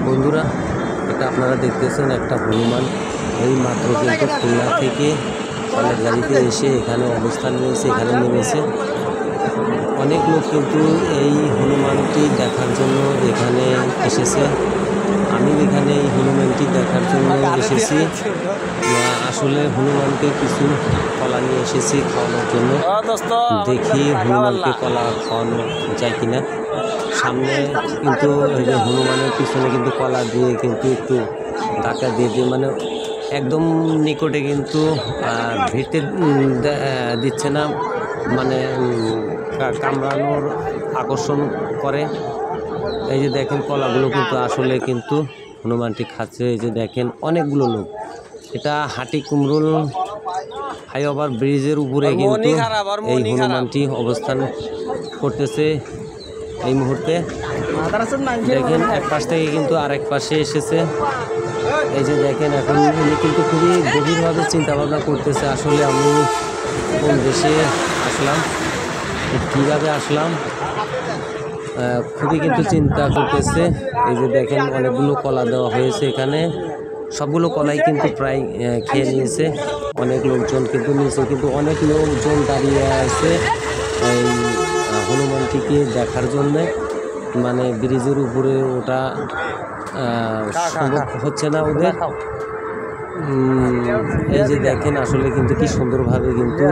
বন্ধুরা, এটা আপনারা দেখতেছেন একটা হনুমান এই মাত্র কিন্তু খুলনা থেকে কলের গাড়িতে এসে এখানে অবস্থান নিয়েছে, এখানে নেমেছে। অনেক লোক কিন্তু এই হনুমানটি দেখার জন্য এখানে এসেছে। আমি এখানে এই হনুমানটি দেখার জন্য এসেছি। আসলে হনুমানকে কিছু কলা নিয়ে এসেছি খাওয়ানোর জন্য। দেখি হনুমানকে কলা খাওয়ানো যায় কিনা। সামনে কিন্তু এই যে হনুমানের পিছনে কিন্তু কলা দিয়ে কিন্তু একটু ধাক্কা দিয়ে মানে একদম নিকটে কিন্তু ভিড়তে দিচ্ছে না, মানে কামড়ানোর আকর্ষণ করে। এই যে দেখেন কলাগুলো কিন্তু আসলে কিন্তু হনুমানটি খাচ্ছে। এই যে দেখেন অনেকগুলো লোক, এটা হাটি কুমরুল ফ্লাইওভার ব্রিজের উপরে কিন্তু এই হনুমানটি অবস্থান করতেছে এই মুহূর্তে। দেখেন এক পাশ থেকে কিন্তু আরেক পাশে এসেছে। এই যে দেখেন এখন উনি কিন্তু খুবই গভীরভাবে চিন্তা ভাবনা করতেছে, আসলে আমি কোন দেশে আসলাম, কীভাবে আসলাম, খুবই কিন্তু চিন্তা করতেছে। এই যে দেখেন অনেকগুলো কলা দেওয়া হয়েছে এখানে, সবগুলো কলাই কিন্তু প্রায় খেয়ে নিয়েছে। অনেক লোকজন কিন্তু নিয়েছে, কিন্তু অনেক লোকজন দাঁড়িয়ে আছে এই হনুমানটিকে দেখার জন্যে। মানে ব্রিজের উপরে ওটা সম্ভব হচ্ছে না ওদের। এই যে দেখেন আসলে কিন্তু কি সুন্দরভাবে কিন্তু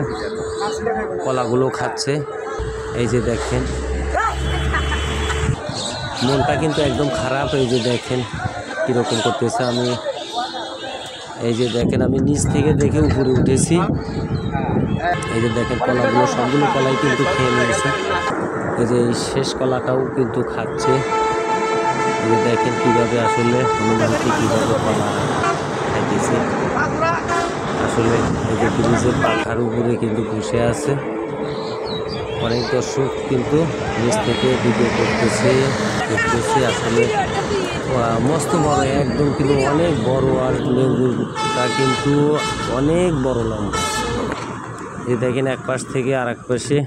কলাগুলো খাচ্ছে। এই যে দেখেন মনটা কিন্তু একদম খারাপ। এই যে দেখেন কীরকম করতেছে। আমি এই যে দেখেন আমি নিচ থেকে দেখে উপরে উঠেছি। এই যে দেখেন কলাগুলো সবগুলো কলাই কিন্তু খেয়ে নিয়েছে। এই যে এই শেষ কলাটাও কিন্তু খাচ্ছে। এই যে দেখেন কীভাবে আসলে হনুমানটি কীভাবে কলা খাইতেছে। আসলে এই যে ব্রিজের পাখার উপরে কিন্তু বসে আছে। অনেক দর্শক কিন্তু নিচ থেকে ভিডিও করতেছে, দেখতেছে। আসলে মস্ত বড় একদম কিন্তু অনেক বড়, আর লেবুটা কিন্তু অনেক বড় লম্বা। এই দেখেন এক পাশ থেকে আর এক পাশে